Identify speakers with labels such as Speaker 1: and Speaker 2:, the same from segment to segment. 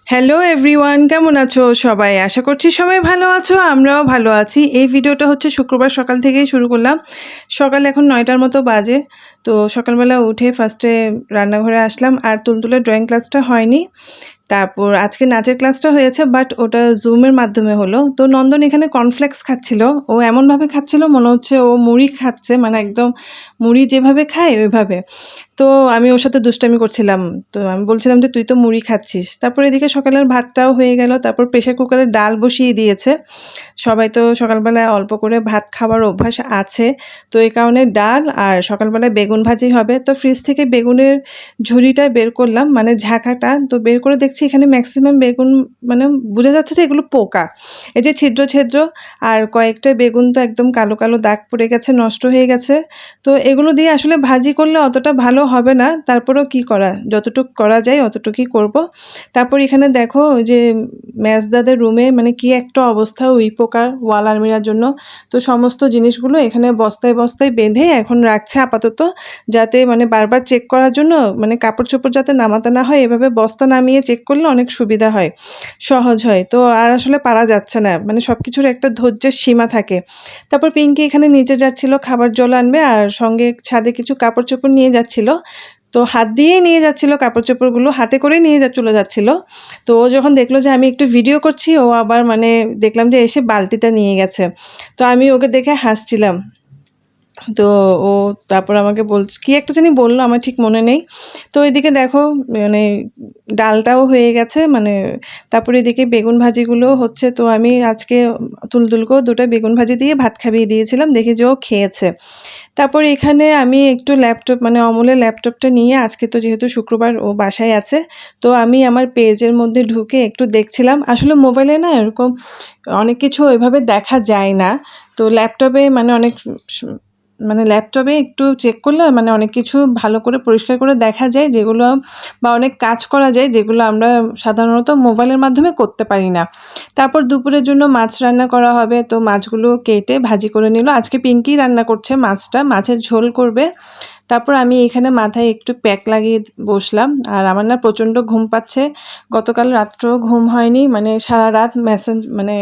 Speaker 1: Hello everyone, কেমন আছো সবাই? আশা করছি সবাই ভালো আছো, আমরাও ভালো আছি। এই ভিডিওটা হচ্ছে শুক্রবার সকাল থেকেই শুরু করলাম। সকাল এখন ৯টার মতো বাজে। তো সকালবেলা উঠে ফার্স্টে রান্নাঘরে আসলাম, আর তুলতুলের ড্রয়িং ক্লাসটা হয়নি। তারপর আজকে নাচের ক্লাসটা হয়েছে, বাট ওটা জুমের মাধ্যমে হলো। তো নন্দন এখানে কর্নফ্লেক্স খাচ্ছিল। ও এমনভাবে খাচ্ছিল মনে হচ্ছে ও মুড়ি খাচ্ছে, মানে একদম মুড়ি যেভাবে খায় ওইভাবে। তো আমি ওর সাথে দুষ্টামি করছিলাম। তো আমি বলছিলাম যে, "তুই তো মুড়ি খাচ্ছিস।" তারপর এদিকে সকালের ভাতটাও হয়ে গেল। তারপর প্রেশার কুকারে ডাল বসিয়ে দিয়েছে। সবাই তো সকালবেলায় অল্প করে ভাত খাওয়ার অভ্যাস আছে। তো এই কারণে ডাল আর সকালবেলায় বেগুন ভাজি হবে। তো ফ্রিজ থেকে বেগুনের ঝুড়িটা বের করলাম, মানে ঝাঁকাটা। তো বের করে দেখছি এখানে ম্যাক্সিমাম বেগুন, মানে বোঝা যাচ্ছে যে এগুলো পোকা। এই যে ছিদ্র, ছিদ্র, আর কয়েকটা বেগুন তো একদম কালো, কালো দাগ পড়ে গেছে, নষ্ট হয়ে গেছে। তো এগুলো দিয়ে আসলে ভাজি করলে অতটা ভালো হবে না। তারপরেও কি করা? যতটুক করা যায় অতটুকুই করব। তারপর এখানে দেখো ওই যে মেজদাদের রুমে মানে কি একটা অবস্থা উইপোকার ওয়াল আলমিরার জন্য। তো সমস্ত জিনিসগুলো এখানে বস্তায়, বস্তায় বেঁধে এখন রাখছে আপাতত। যাতে মানে বারবার চেক করার জন্য, মানে কাপড়-চোপড় যাতে নামাতে না হয়, এভাবে বস্তা নামিয়ে চেক করলে অনেক সুবিধা হয়, সহজ হয়। তো আর আসলে পারা যাচ্ছে না। মানে সবকিছুর একটা ধৈর্যের সীমা থাকে। তারপর পিঙ্কি এখানে নিচে যাচ্ছিল খাবার জল আনবে, আর সঙ্গে ছাদে কিছু কাপড়-চোপড় নিয়ে যাচ্ছিল। তো হাত দিয়েই নিয়ে যাচ্ছিল কাপড়-চোপড়গুলো, হাতে করেই নিয়ে চলে যাচ্ছিল। তো ও যখন দেখলো যে আমি একটু ভিডিও করছি, ও আবার মানে দেখলাম যে এসে বালতিটা নিয়ে গেছে। তো আমি ওকে দেখে হাসছিলাম। তো ও তারপর আমাকে কি একটা জানি বলল, আমার ঠিক মনে নেই। তো এদিকে দেখো মানে ডালটাও হয়ে গেছে, মানে তারপরে এদিকে বেগুন ভাজিগুলো হচ্ছে। তো আমি আজকে তুলতুলকেও ২টা বেগুন ভাজি দিয়ে ভাত খাইয়ে দিয়েছিলাম, দেখি যে ও খেয়েছে। তারপর এখানে আমি একটু ল্যাপটপ, মানে অমলের ল্যাপটপটা নিয়ে, আজকে তো যেহেতু শুক্রবার ও বাসায় আছে, তো আমি আমার পেজের মধ্যে ঢুকে একটু দেখছিলাম। আসলে মোবাইলে না এরকম অনেক কিছু এভাবে দেখা যায় না। তো ল্যাপটপে মানে মানে ল্যাপটপে একটু চেক করলে মানে অনেক কিছু ভালো করে পরিষ্কার করে দেখা যায়, যেগুলো বা অনেক কাজ করা যায় যেগুলো আমরা সাধারণত মোবাইলের মাধ্যমে করতে পারি না। তারপর দুপুরের জন্য মাছ রান্না করা হবে। তো মাছগুলো কেটে ভাজি করে নিল। আজকে পিঙ্কি রান্না করছে মাছটা, মাছের ঝোল করবে। তারপর আমি এখানে মাথায় একটু প্যাক লাগিয়ে বসলাম। আর আমার না প্রচণ্ড ঘুম পাচ্ছে। গতকাল রাত্রেও ঘুম হয়নি, মানে সারা রাত মানে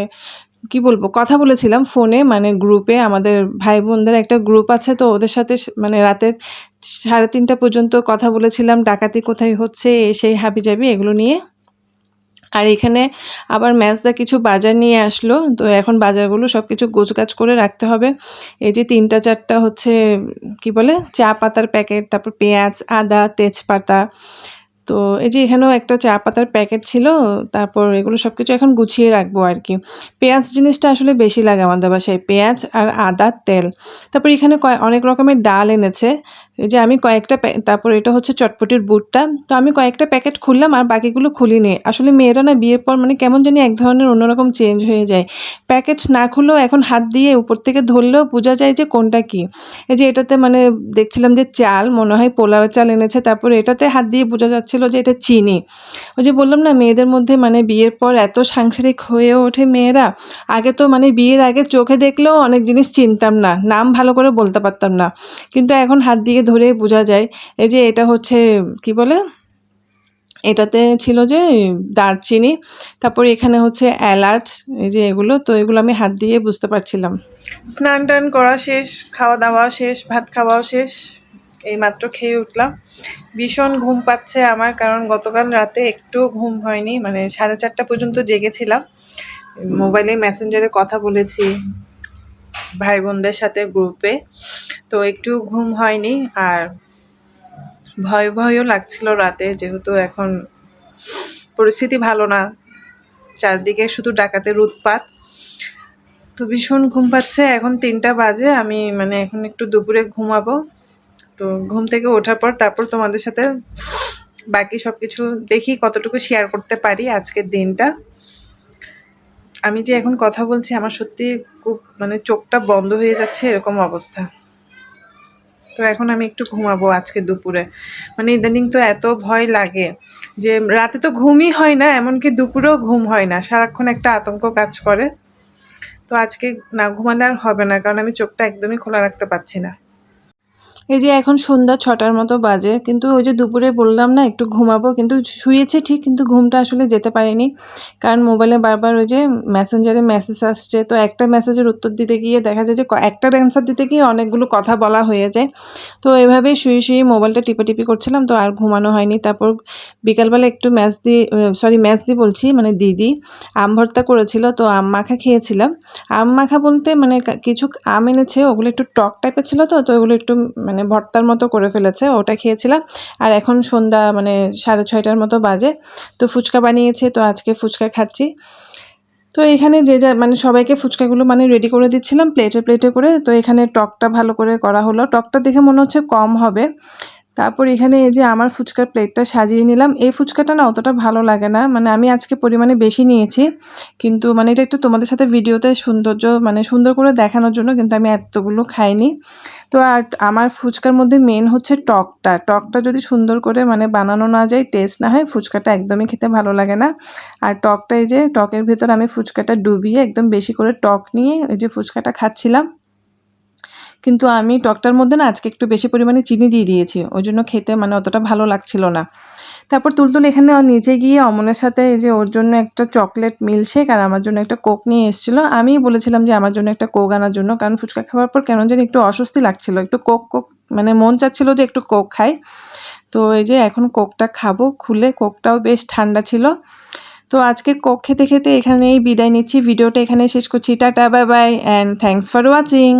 Speaker 1: কি বলবো, কথা বলেছিলাম ফোনে, মানে গ্রুপে, আমাদের ভাই বোনদের একটা গ্রুপ আছে। তো ওদের সাথে মানে রাতের 3:30 পর্যন্ত কথা বলেছিলাম, ডাকাতি কোথায় হচ্ছে, সেই হাবিজাবি এগুলো নিয়ে। আর এখানে আবার মেজদা কিছু বাজার নিয়ে আসলো। তো এখন বাজারগুলো সব কিছু গোছগাছ করে রাখতে হবে। এই যে ৩টা ৪টা হচ্ছে কি বলে, চা পাতার প্যাকেট, তারপর পেঁয়াজ, আদা, তেজপাতা। তো এই যে এখানেও একটা চা পাতার প্যাকেট ছিল। তারপর এগুলো সব কিছু এখন গুছিয়ে রাখবো আর কি। পেঁয়াজ জিনিসটা আসলে বেশি লাগে আমাদের বাসায়, পেঁয়াজ আর আদা, তেল। তারপর এখানে অনেক রকমের ডাল এনেছে। এই যে আমি কয়েকটা তারপর এটা হচ্ছে চটপটির বুটটা। তো আমি কয়েকটা প্যাকেট খুললাম আর বাকিগুলো খুলিনি। আসলে মেয়েরা না বিয়ের পর মানে কেমন জানি এক ধরনের অন্যরকম চেঞ্জ হয়ে যায়। প্যাকেট না খুললেও এখন হাত দিয়ে উপর থেকে ধরলেও বোঝা যায় যে কোনটা কী। এই যে এটাতে মানে দেখছিলাম যে চাল, মনে হয় পোলাওয়ের চাল এনেছে। তারপরে এটাতে হাত দিয়ে বোঝা যাচ্ছিল যে এটা চিনি। ওই যে বললাম না, মেয়েদের মধ্যে মানে বিয়ের পর এত সাংসারিক হয়ে ওঠে মেয়েরা। আগে তো মানে বিয়ের আগে চোখে দেখলেও অনেক জিনিস চিনতাম না, নাম ভালো করে বলতে পারতাম না, কিন্তু এখন হাত দিয়ে ধরে বোঝা যায়। এই যে এটা হচ্ছে কি বলে, এটাতে ছিল যে দারচিনি। তারপরে এখানে হচ্ছে এলাচ। এই যে এগুলো, তো এগুলো আমি হাত দিয়ে বুঝতে পারছিলাম। স্নান টান করা শেষ, খাওয়া দাওয়া শেষ, ভাত খাওয়াও শেষ। এইমাত্র খেয়ে উঠলাম। ভীষণ ঘুম পাচ্ছে আমার, কারণ গতকাল রাতে একটু ঘুম হয়নি, মানে 4:30 পর্যন্ত জেগেছিলাম। মোবাইলে মেসেঞ্জারে কথা বলেছি ভাই বোনদের সাথে গ্রুপে। তো একটু ঘুম হয়নি, আর ভয়ও লাগছিল রাতে, যেহেতু এখন পরিস্থিতি ভালো না, চারদিকে শুধু ডাকাতের উৎপাত। তো ভীষণ ঘুম পাচ্ছে। এখন 3টা বাজে, আমি মানে এখন একটু দুপুরে ঘুমাবো। তো ঘুম থেকে ওঠার পর তারপর তোমাদের সাথে বাকি সব কিছু দেখি কতটুকু শেয়ার করতে পারি আজকের দিনটা। আমি যে এখন কথা বলছি আমার সত্যি খুব মানে চোখটা বন্ধ হয়ে যাচ্ছে এরকম অবস্থা। তো এখন আমি একটু ঘুমাবো আজকে দুপুরে। মানে ইদানিং তো এত ভয় লাগে যে রাতে তো ঘুমই হয় না, এমনকি দুপুরেও ঘুম হয় না, সারাক্ষণ একটা আতঙ্ক কাজ করে। তো আজকে না ঘুমালে আর হবে না, কারণ আমি চোখটা একদমই খোলা রাখতে পারছি না। এই যে এখন সন্ধ্যা 6টার মতো বাজে, কিন্তু ওই যে দুপুরে বললাম না একটু ঘুমাবো, কিন্তু শুয়েছি ঠিক, কিন্তু ঘুমটা আসলে যেতে পারিনি। কারণ মোবাইলে বারবার ওই যে মেসেঞ্জারে মেসেজ আসছে, তো একটা মেসেজের উত্তর দিতে গিয়ে দেখা যায় যে একটার অ্যান্সার দিতে গিয়ে অনেকগুলো কথা বলা হয়ে যায়। তো এভাবেই শুয়ে মোবাইলটা টিপাটিপি করছিলাম, তো আর ঘুমানো হয়নি। তারপর বিকালবেলা একটু ম্যাচ দি বলছি মানে দিদি আম ভর্তা করেছিল, তো আম মাখা খেয়েছিলাম। আম মাখা বলতে মানে কিছু আম এনেছে, ওগুলো একটু টক টাইপের ছিল, তো ওগুলো একটু মানে ভর্তার মতো করে ফেলেছে, ওটা খেয়েছিলাম। আর এখন সন্ধ্যা মানে 6:30টার মতো বাজে, তো ফুচকা বানিয়েছে, তো আজকে ফুচকা খাচ্ছি। তো এখানে যে যা মানে সবাইকে ফুচকাগুলো মানে রেডি করে দিচ্ছিলাম প্লেটে প্লেটে করে। তো এখানে টকটা ভালো করে করা হলো, টকটা দেখে মনে হচ্ছে কম হবে। তারপর এখানে এই যে আমার ফুচকার প্লেটটা সাজিয়ে নিলাম। এই ফুচকাটা না অতটা ভালো লাগে না, মানে আমি আজকে পরিমাণে বেশি নিয়েছি, কিন্তু মানে এটা একটু তোমাদের সাথে ভিডিওতে সৌন্দর্য মানে সুন্দর করে দেখানোর জন্য, কিন্তু আমি এতগুলো খাইনি। তো আর আমার ফুচকার মধ্যে মেন হচ্ছে টকটা যদি সুন্দর করে মানে বানানো না যায়, টেস্ট না হয়, ফুচকাটা একদমই খেতে ভালো লাগে না। আর টকটা এই যে টকের ভেতর আমি ফুচকাটা ডুবিয়ে একদম বেশি করে টক নিয়ে এই যে ফুচকাটা খাচ্ছিলাম। কিন্তু আমি টকটার মধ্যে না আজকে একটু বেশি পরিমাণে চিনি দিয়ে দিয়েছি, ওই জন্য খেতে মানে অতটা ভালো লাগছিল না। তারপর তুলতুল এখানে নিচে গিয়ে অমনের সাথে এই যে ওর জন্য একটা চকলেট মিল্কশেক আর আমার জন্য একটা কোক নিয়ে এসেছিলো। আমিই বলেছিলাম যে আমার জন্য একটা কোক আনার জন্য, কারণ ফুচকা খাওয়ার পর কেন জানি একটু অস্বস্তি লাগছিল, একটু কোক মানে মন চাচ্ছিল যে একটু কোক খাই। তো এই যে এখন কোকটা খাবো খুলে, কোকটাও বেশ ঠান্ডা ছিল। তো আজকে কোক খেতে খেতে এখানেই বিদায় নিচ্ছি, ভিডিওটা এখানে শেষ করছি। Tata, bye bye, and thanks for watching.